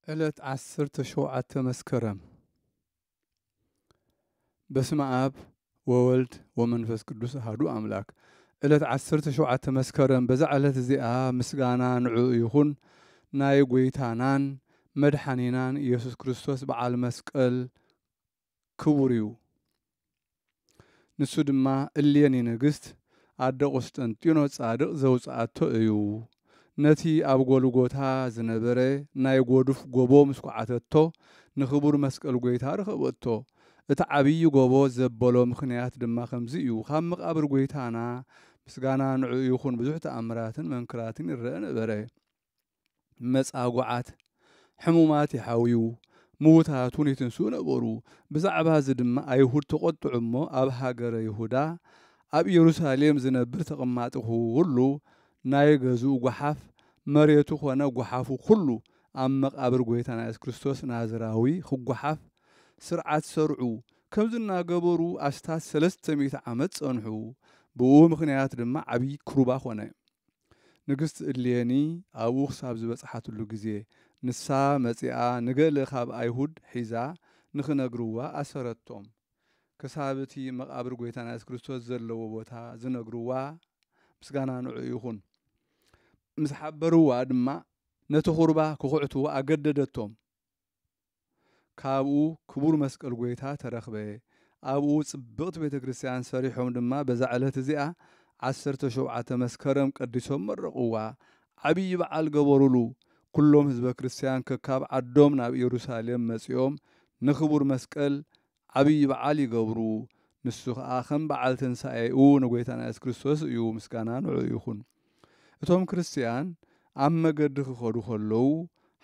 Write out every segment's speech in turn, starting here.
ዕለት 17 መስከረም በስመ አብ ወወልድ ወመንፈስ ቅዱስ አሐዱ አምላክ። ዕለት 17 መስከረም በዛ ዕለት እዚኣ ምስጋና ንዑ ይኹን ናይ ጎይታናን መድኃኒናን ኢየሱስ ክርስቶስ በዓል መስቀል ክቡር እዩ። ንሱ ድማ እሌኒ ንግሥት አደ ቆስጠንጢኖስ ጻድቕ ዘውፅአቶ እዩ። ነቲ ኣብ ጎልጎታ ዝነበረ ናይ ጎዱፍ ጎቦ ምስ ኳዓተቶ ንኽቡር መስቀል ጎይታ ረኸበቶ። እቲ ዓብዪ ጎቦ ዘበሎ ምኽንያት ድማ ከምዚ እዩ። ካብ መቃብር ጎይታና ምስጋና ንዑ ይኹን ብዙሕ ተኣምራትን መንክራትን ይረአ ነበረ። መጻጉዓት ሕሙማት ይሓውዩ ምዉታት እውን ይትንስኡ ነበሩ። ብዛዕባ እዚ ድማ ኣይሁድ ተቆጥዑ እሞ ኣብ ሃገረ ይሁዳ ኣብ ኢየሩሳሌም ዝነብር ተቐማጢ ሁሉ ናይ ገዝኡ ጓሓፍ መሬቱ ኾነ ጓሓፉ ኩሉ ኣብ መቃብር ጎይታና ኢየሱስ ክርስቶስ ናዝራዊ ክጓሓፍ ስርዓት ሰርዑ። ከምዚ እናገበሩ ኣስታት 300 ዓመት ጸንሑ። ብኡ ምኽንያት ድማ ዓብዪ ክሩባ ኾነ። ንግሥቲ እሌኒ ኣብኡ ክሳብ ዝበጽሓትሉ ግዜ ንሳ መጺኣ ንገለ ካብ ኣይሁድ ሒዛ ንኽነግርዋ ኣሰረቶም። ክሳብ እቲ መቃብር ጎይታና ኢየሱስ ክርስቶስ ዘለዎ ቦታ ዝነግርዋ ምስጋና ንዑ ይኹን። ምስ ሓበርዋ ድማ ነቲ ኹርባ ክኹዕትዎ ኣገደደቶም። ካብኡ ክቡር መስቀል ጎይታ ተረኽበ። ኣብኡ ጽብቕቲ ቤተ ክርስቲያን ሰሪሖም ድማ በዛ ዕለት እዚኣ 17 መስከረም ቀዲሶም መረቑዋ። ዓብዪ በዓል ገበሩሉ። ኩሎም ህዝበ ክርስቲያን ከካብ ዓዶም ናብ ኢየሩሳሌም መጺኦም ንኽቡር መስቀል ዓብዪ በዓል ይገብሩ። ንሱ ከዓ ከም በዓል ትንሣኤኡ ንጎይታና ኢየሱስ ክርስቶስ እዩ። ምስጋና ንዑ ይኹን። እቶም ክርስቲያን ኣብ መገዲ ክኸዱ ከለዉ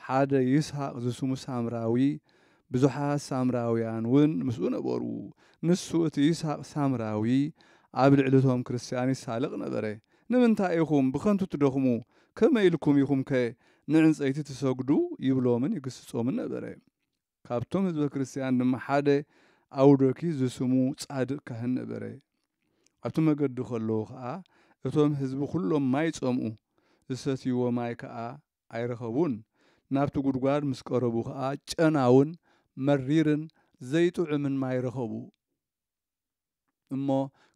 ሓደ ይስሐቅ ዝስሙ ሳምራዊ ብዙሓት ሳምራውያን እውን ምስኡ ነበሩ። ንሱ እቲ ይስሐቅ ሳምራዊ ኣብ ልዕሊ እቶም ክርስቲያን ይሳለቕ ነበረ። ንምንታይ ኢኹም ብኸንቱ ትደኽሙ? ከመይ ኢልኩም ኢኹም ከ ንዕንፀይቲ ትሰግዱ ይብሎምን ይግስጾምን ነበረ። ካብቶም ህዝበ ክርስቲያን ድማ ሓደ ኣውዶኪስ ዝስሙ ጻድቕ ካህን ነበረ። ኣብቲ መገዲ ከለዉ ከዓ እቶም ህዝቢ ኩሎም ማይ ጸምኡ፣ ዝሰትይዎ ማይ ከዓ ኣይረኸቡን። ናብቲ ጉድጓድ ምስ ቀረቡ ከዓ ጨናውን መሪርን ዘይጥዕምን ማይ ረኸቡ እሞ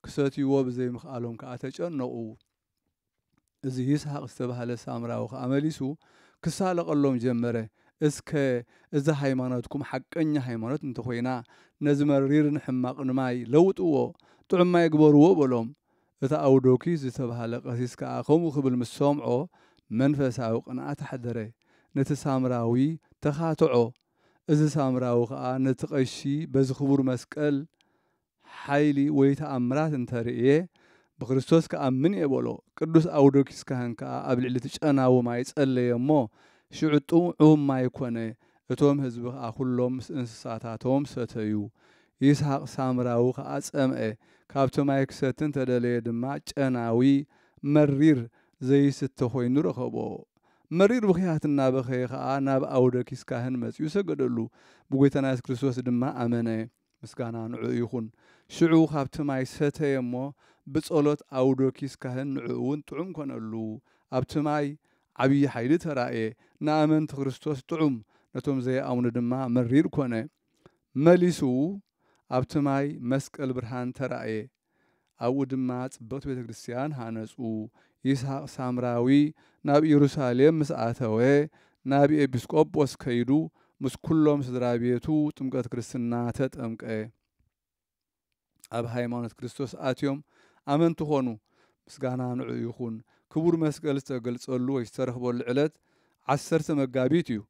ክሰትይዎ ብዘይምኽኣሎም ከዓ ተጨነቑ። እዚ ይስሐቅ ዝተባህለ ሳምራዊ ከዓ መሊሱ ክሳለቐሎም ጀመረ። እስከ እዛ ሃይማኖትኩም ሓቀኛ ሃይማኖት እንተኾይና ነዚ መሪርን ሕማቕን ማይ ለውጥዎ፣ ጥዑም ማይ ግበርዎ በሎም። እቲ ኣውዶኪስ ዝተባህለ ቀሲስ ከዓ ከምኡ ክብል ምስ ሰምዖ መንፈሳዊ ቅንዓት ሓደረ። ነቲ ሳምራዊ ተኻትዖ። እዚ ሳምራዊ ከዓ ነቲ ቀሺ በዚ ክቡር መስቀል ሓይሊ ወይ ተኣምራት እንተርእየ ብክርስቶስ ከኣምን እየ በሎ። ቅዱስ ኣውዶኪስ ካህን ከዓ ኣብ ልዕሊ እቲ ጨናዊ ማይ ጸለየ እሞ ሽዑ ጥዑም ማይ ኮነ። እቶም ህዝቢ ከዓ ኩሎም ምስ እንስሳታቶም ሰተዩ። ይስሐቅ ሳምራዊ ከዓ ጸምዐ። ካብቲ ማይ ክሰቲ እንተደለየ ድማ ጨናዊ መሪር ዘይስተ ኮይኑ ረኸቦ። መሪር ብኽያት እናበኸየ ከዓ ናብ ኣውዶኪስ ካህን መጺኡ ሰገደሉ። ብጎይታና ኢየሱስ ክርስቶስ ድማ ኣመነ። ምስጋና ንዑ ይኹን። ሽዑ ካብቲ ማይ ሰተየ እሞ ብጸሎት ኣውዶኪስ ካህን ንዑ እውን ጥዑም ኮነሉ። ኣብቲ ማይ ዓብዪ ሓይሊ ተራእየ። ንኣመንቲ ክርስቶስ ጥዑም፣ ነቶም ዘይኣምኑ ድማ መሪር ኮነ። መሊሱ ኣብቲ ማይ መስቀል ብርሃን ተራእየ። ኣብኡ ድማ ጽብቕቲ ቤተ ክርስቲያን ሃነጹ። ይስሐቅ ሳምራዊ ናብ ኢየሩሳሌም ምስ ኣተወ ናብ ኤጲስቆጶስ ከይዱ ምስ ኩሎም ስድራ ቤቱ ጥምቀት ክርስትና ተጠምቀ። ኣብ ሃይማኖት ክርስቶስ ኣትዮም ኣመንቲ ኾኑ። ምስጋና ንዑ ይኹን። ክቡር መስቀል ዝተገልጸሉ ወይ ዝተረኽበሉ ዕለት 10 መጋቢት እዩ።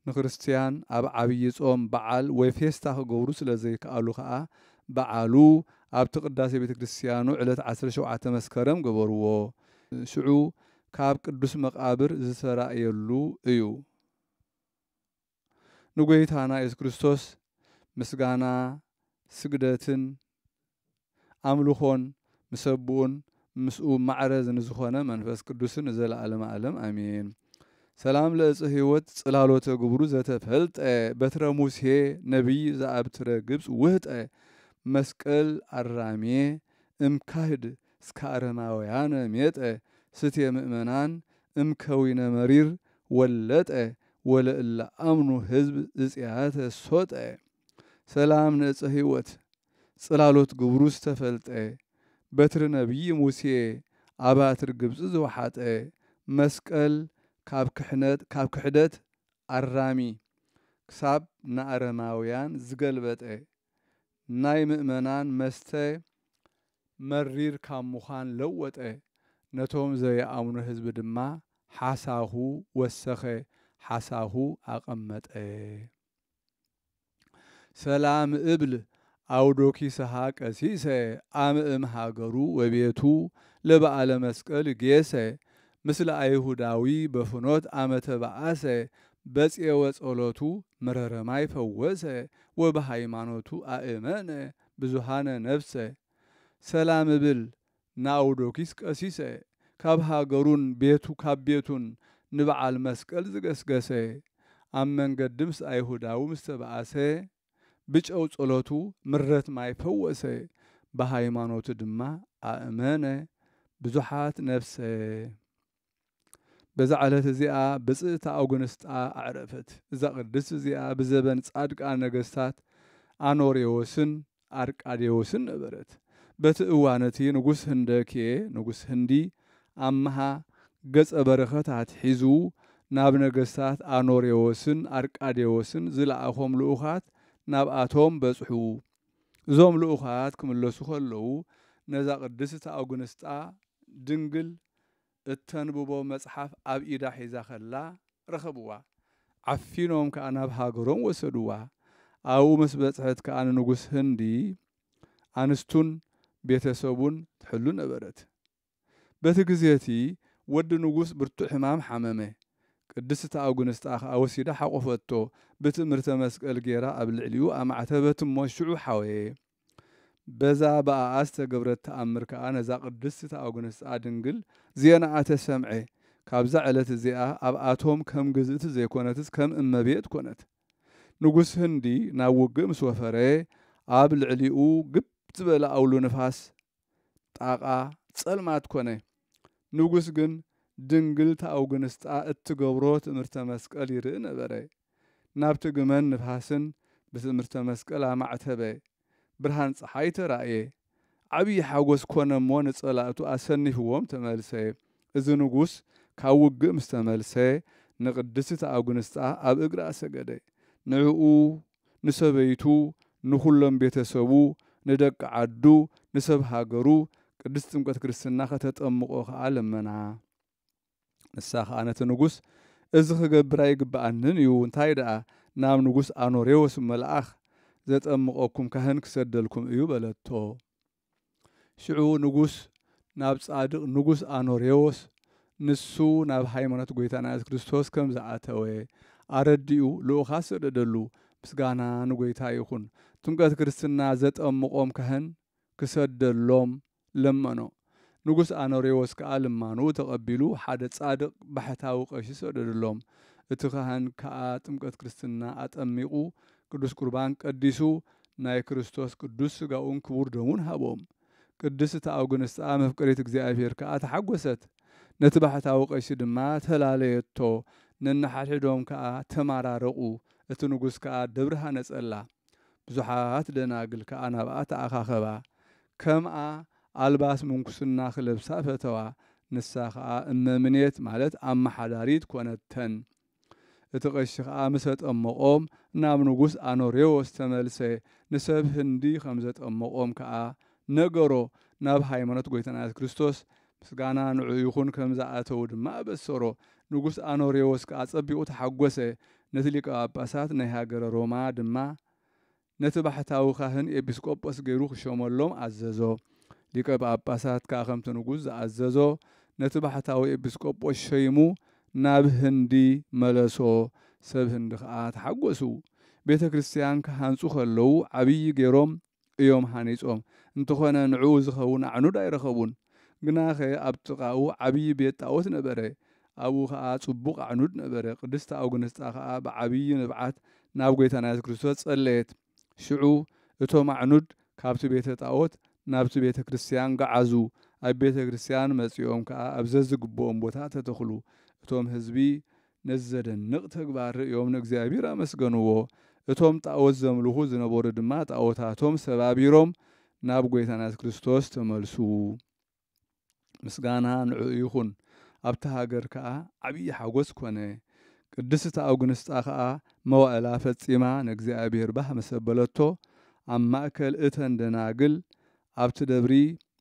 ንክርስቲያን ኣብ ዓብዪ ጾም በዓል ወይ ፌስታ ክገብሩ ስለ ዘይከኣሉ ከዓ በዓሉ ኣብቲ ቅዳሴ ቤተ ክርስቲያኑ ዕለት 17 መስከረም ገበርዎ። ሽዑ ካብ ቅዱስ መቃብር ዝተራእየሉ እዩ። ንጎይታና ኢየሱስ ክርስቶስ ምስጋና ስግደትን ኣምልኾን ምሰብኡን ምስኡ ማዕረ ዝንዝኾነ መንፈስ ቅዱስን ዘለዓለመ ዓለም ኣሜን። ሰላም ለእፀ ሕይወት ጽላሎተ ግብሩ ዘተፈልጠ በትረ ሙሴ ነቢይ ዘአብትረ ግብፅ ውህጠ መስቀል አራሜ እምካህድ እስከ አረማውያን ሜጠ ስትየ ምእመናን እምከዊነ መሪር ወለጠ ወለእለ አምኑ ህዝብ ዝጽያተ ሶጠ ሰላም ንዕፀ ህይወት ጽላሎት ግብሩ ዝተፈልጠ በትሪ ነቢይ ሙሴ አባትር ግብፂ ዝወሓጠ መስቀል ካብ ክሕደት አራሚ ክሳብ ንአረማውያን ዝገልበጠ ናይ ምእመናን መስተ መሪር ካብ ምዃን ለወጠ ነቶም ዘይኣምኑ ህዝቢ ድማ ሓሳኹ ወሰኸ ሓሳኹ አቐመጠ ሰላም እብል አውዶኪስሃ ቀሲሰ አምእም ሃገሩ ወቤቱ ለበዓለ መስቀል ጌሰ ምስለ አይሁዳዊ በፍኖት አመተ በአሰ በጽየወ ጸሎቱ መረረማይ ፈወሰ ወበሃይማኖቱ አእመነ ብዙሃነ ነፍሰ ሰላም እብል ናአውዶኪስ ቀሲሰ ካብ ሃገሩን ካብ ቤቱን ንበዓል መስቀል ዝገስገሰ ኣብ መንገዲ ምስ አይሁዳዊ ምስ ተበአሰ ብጨው ጸሎቱ ምረት ማይ ፈወሰ በሃይማኖቱ ድማ አእመነ ብዙሓት ነፍሰ በዛ ዕለት እዚኣ ብጽእታ አውግንስጣ አዕረፈት እዛ ቅድስት እዚኣ ብዘበን ጻድቃን ነገስታት አኖሬዎስን አርቃዴዎስን ነበረት በቲ እዋነቲ ንጉስ ህንደኬ ንጉስ ህንዲ አምሃ ገጸ በረኸታት ሒዙ ናብ ነገስታት አኖሬዎስን አርቃዴዎስን ዝለኣኾም ልኡኻት ናብኣቶም በጽሑ እዞም ልኡኻት ክምለሱ ከለዉ ነዛ ቅድስቲ አውግንስጣ ድንግል እተንብቦ መጽሓፍ ኣብ ኢዳ ሒዛ ከላ ረኸብዋ ዓፊኖም ከዓ ናብ ሃገሮም ወሰድዋ ኣብኡ ምስ በጽሐት ከዓ ንጉስ ህንዲ ኣንስቱን ቤተሰቡን ትሕሉ ነበረት በቲ ግዜቲ ወዲ ንጉስ ብርቱዕ ሕማም ሓመመ ቅድስቲ አውግንስጣ ከዓ ወሲዳ ሓቆፈቶ ብትእምርተ መስቀል ጌራ ኣብ ልዕሊኡ ኣማዕተበት እሞ ሽዑ ሓወየ በዛ በኣኣ ዝተገብረት ተኣምር ከዓ ነዛ ቅድስቲ አውግንስጣ ድንግል ዜናኣ ተሰምዐ ካብዛ ዕለት እዚኣ ኣብኣቶም ከም ግዝእቲ ዘይኮነትስ ከም እመቤት ኮነት ንጉስ ህንዲ ናብ ውግእ ምስ ወፈረ ኣብ ልዕሊኡ ግብ ዝበለ ኣውሎ ነፋስ ጣቓ ጸልማት ኮነ ንጉስ ግን ድንግል አውግንስጣ እትገብሮ ትእምርተ መስቀል ይርኢ ነበረ ናብቲ ግመን ንፋስን ብትእምርተ መስቀል ኣማዕተበ ብርሃን ፀሓይ ተራእየ ዓብዪ ሓጎስ ኮነ እሞ ንጸላእቱ ኣሰኒፍዎም ተመልሰ እዚ ንጉስ ካብ ውግእ ምስ ተመልሰ ንቅድስቲ አውግንስጣ ኣብ እግራ ሰገደ ንዕኡ ንሰበይቱ ንኩሎም ቤተሰቡ ንደቂ ዓዱ ንሰብ ሃገሩ ቅድስቲ ጥምቀት ክርስትና ከተጠምቆ ከዓ ለመና ንሳ ከዓ ነቲ ንጉስ እዚ ክገብር ኣይግባአንን እዩ እንታይ ደኣ ናብ ንጉስ አኖሬዎስ መልኣኽ ዘጠምቆኩም ካህን ክሰደልኩም እዩ በለቶ ሽዑ ንጉስ ናብ ጻድቕ ንጉስ አኖሬዎስ ንሱ ናብ ሃይማኖት ጎይታና ኢየሱስ ክርስቶስ ከም ዝኣተወ ኣረዲኡ ልኡኻት ሰደደሉ ምስጋና ንጎይታ ይኹን ጥምቀት ክርስትና ዘጠምቆም ካህን ክሰደሎም ለመኖ ንጉስ አኖሬዎስ ከዓ ልማኑ ተቐቢሉ ሓደ ጻድቕ ባሕታዊ ቀሺ ሰደደሎም እቲ ካህን ከዓ ጥምቀት ክርስትና አጠሚቁ ቅዱስ ቁርባን ቀዲሱ ናይ ክርስቶስ ቅዱስ ሥጋኡን ክቡር ደሙን ሃቦም ቅድስቲ አውግንስጣ መፍቀሪት እግዚአብሔር ከዓ ተሓጐሰት ነቲ ባሕታዊ ቀሺ ድማ ተላለየቶ ነናሓድሕዶም ከዓ ተማራረቑ እቲ ንጉስ ከዓ ደብሪ ሃነጸላ ብዙሓት ደናግል ከዓ ናብኣ ተኣኻኸባ ከምኣ አልባስ ምንኩስና ክለብሳ ፈተዋ ንሳ ከዓ እመምኔት ማለት ኣመሓዳሪት ኮነተን እቲ ቀሺ ከዓ ምስ ጠመቆም ናብ ንጉስ አኖሬዎስ ተመልሰ ንሰብ ህንዲ ከም ዘጠመቆም ከዓ ነገሮ ናብ ሃይማኖት ጎይታና ኢየሱስ ክርስቶስ ምስጋና ንዑ ይኹን ከም ዝኣተው ድማ ኣበሰሮ ንጉስ አኖሬዎስ ከዓ ጸቢቑ ተሓጐሰ ነቲ ሊቀ ጳጳሳት ናይ ሃገረ ሮማ ድማ ነቲ ባሕታዊ ካህን ኤጲስቆጶስ ገይሩ ክሾመሎም ኣዘዞ ሊቀ ጳጳሳት ከዓ ከምቲ ንጉስ ዝኣዘዞ ነቲ ባሕታዊ ኤጲስቆጶስ ሸይሙ ናብ ህንዲ መለሶ ሰብ ህንዲ ከዓ ተሓጐሱ ቤተ ክርስቲያን ክሃንጹ ከለዉ ዓብዪ ገይሮም እዮም ሃኒጾም እንተኾነ ንዕኡ ዝኸውን ኣዕኑድ ኣይረኸቡን ግናኸ ኣብ ጥቓኡ ዓብዪ ቤት ጣዖት ነበረ ኣብኡ ከዓ ጽቡቕ ኣዕኑድ ነበረ ቅድስቲ አውግንስጣ ከዓ ብዓብዪ ንብዓት ናብ ጎይታና ኢየሱስ ክርስቶስ ጸለየት ሽዑ እቶም ኣዕኑድ ካብቲ ቤተ ጣዖት ናብቲ ቤተ ክርስቲያን ገዓዙ ኣብ ቤተ ክርስቲያን መጺኦም ከዓ ኣብ ዘዝግብኦም ቦታ ተተኽሉ እቶም ህዝቢ نزدنق تግባር ርእዮም ንእግዚአብሔር አመስገንዎ እቶም ጣዖት ዘምልኹ ዝነበሩ ድማ ጣዖታቶም ሰባቢሮም ናብ ጎይታና ክርስቶስ ተመልሱ ምስጋና ንዑ ይኹን ኣብታ ሃገር ከዓ ዓብይ ሓጎስ ኮነ ቅድስት አውግንስጣ ከዓ መዋዕላ ፈጺማ ንእግዚአብሔር ባህ መሰበለቶ ኣብ ማእከል እተን ደናግል ኣብቲ ደብሪ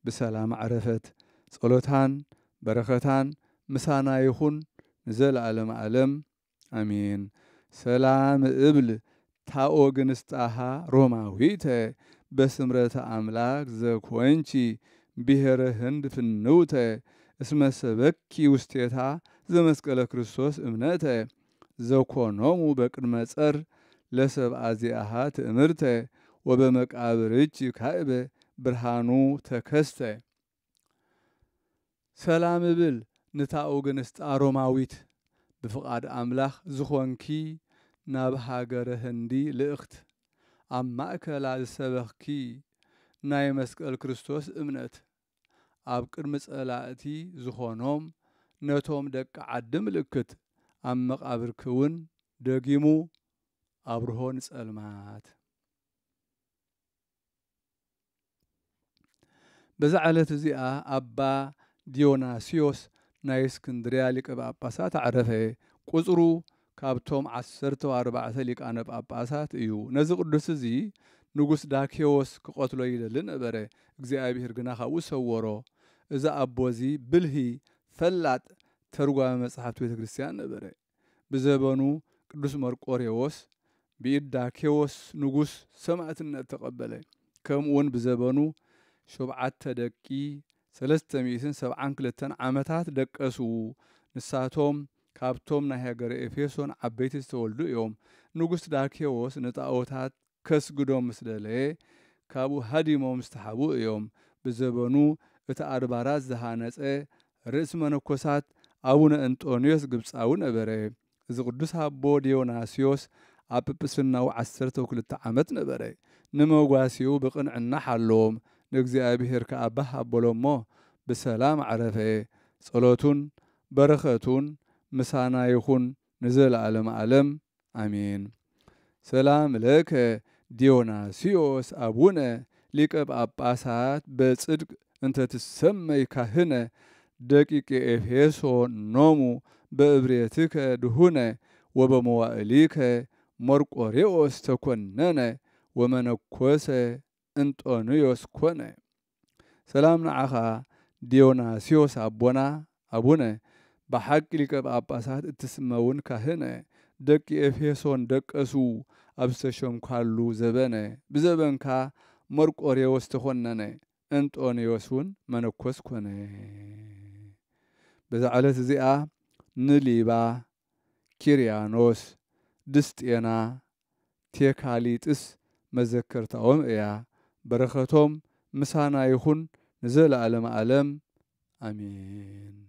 ብሰላም ዓረፈት ጸሎታን በረኸታን ምሳና ይኹን ንዘለዓለም ዓለም አሜን ሰላም እብል ታኦግንስጣሃ ሮማዊተ በስምረተ አምላክ ዘኮንቺ ብሔረ ህንድ ፍንውተ እስመ ሰበኪ ውስቴታ ዘመስቀለ ክርስቶስ እምነተ ዘኮኖሙ በቅድመ ጸር ለሰብአ ዚአሃ ትእምርተ ወበመቃብርች ካዕበ ብርሃኑ ተከስተ ሰላም እብል ንታኦግንስጣ ሮማዊት ብፍቃድ አምላኽ ዝኾንኪ ናብ ሃገረ ህንዲ ልእኽት ኣብ ማእከላ ዝሰበኽኪ ናይ መስቀል ክርስቶስ እምነት ኣብ ቅድሚ ጸላእቲ ዝኾኖም ነቶም ደቂ ዓዲ ምልክት ኣብ መቃብርኪ እውን ደጊሙ ኣብርሆ ንጸልማት በዛ ዕለት እዚኣ ኣባ ዲዮናስዮስ ናይ እስክንድርያ ሊቀ ጳጳሳት ዓረፈ ቁጽሩ ካብቶም 14 ሊቃነ ጳጳሳት እዩ ነዚ ቅዱስ እዚ ንጉስ ዳኬዎስ ክቆትሎ ይደሊ ነበረ እግዚአብሔር ግና ካብኡ ሰወሮ እዛ ኣቦዚ ብልሂ ፈላጥ ተርጓሚ መጽሓፍቲ ቤተ ክርስቲያን ነበረ ብዘበኑ ቅዱስ መርቆሬዎስ ብኢድ ዳኬዎስ ንጉስ ሰማዕትነት ተቀበለ ከምኡውን ብዘበኑ 7 ደቂ 372 ዓመታት ደቀሱ ንሳቶም ካብቶም ናይ ሃገረ ኤፌሶን ዓበይቲ ዝተወልዱ እዮም ንጉስ ዳኬዎስ ንጣዖታት ከስግዶም ምስ ደለየ ካብኡ ሃዲሞም ዝተሓቡ እዮም ብዘበኑ እቲ ኣድባራት ዝሃነፀ ርእሲ መነኮሳት ኣቡነ እንጦንዮስ ግብፃዊ ነበረ እዚ ቅዱስ ኣቦ ዲዮናስዮስ ኣብ ጵጵስናው 12 ዓመት ነበረ ንመጓሲኡ ብቅንዕና ሓለዎም ንእግዚአብሔር ከዓ ባህ ኣበሎሞ ብሰላም ዓረፈ ጸሎቱን በረኸቱን ምሳና ይኹን ንዘለዓለም ዓለም አሜን ሰላም ለከ ዲዮናስዮስ አቡነ ሊቀ ጳጳሳት በጽድቅ እንተ ትሰመይ ካህነ ደቂቅ ኤፌሶን ኖሙ በእብሬትከ ድሁነ ወበመዋዕሊከ መርቆሬዎስ ተኮነነ ወመነኮሰ እንጦንዮስ ኮነ ሰላም ንዓኻ ዲዮናስዮስ አቦና አቡነ በሐቅ ሊቀ ጳጳሳት እትስመውን ካህነ ደቂ ኤፌሶን ደቀሱ ኣብስተሾም ካሉ ዘበነ ብዘበንካ መርቆሬዎስ ተኮነነ እንጦንዮስውን መነኮስ ኮነ በዛ ዕለት እዚኣ ንሊባ ኪርያኖስ ድስጤና ቴካሊጥስ መዘከርታኦም እያ በረኸቶም ምሳና ይኹን ንዘለዓለም ዓለም አሜን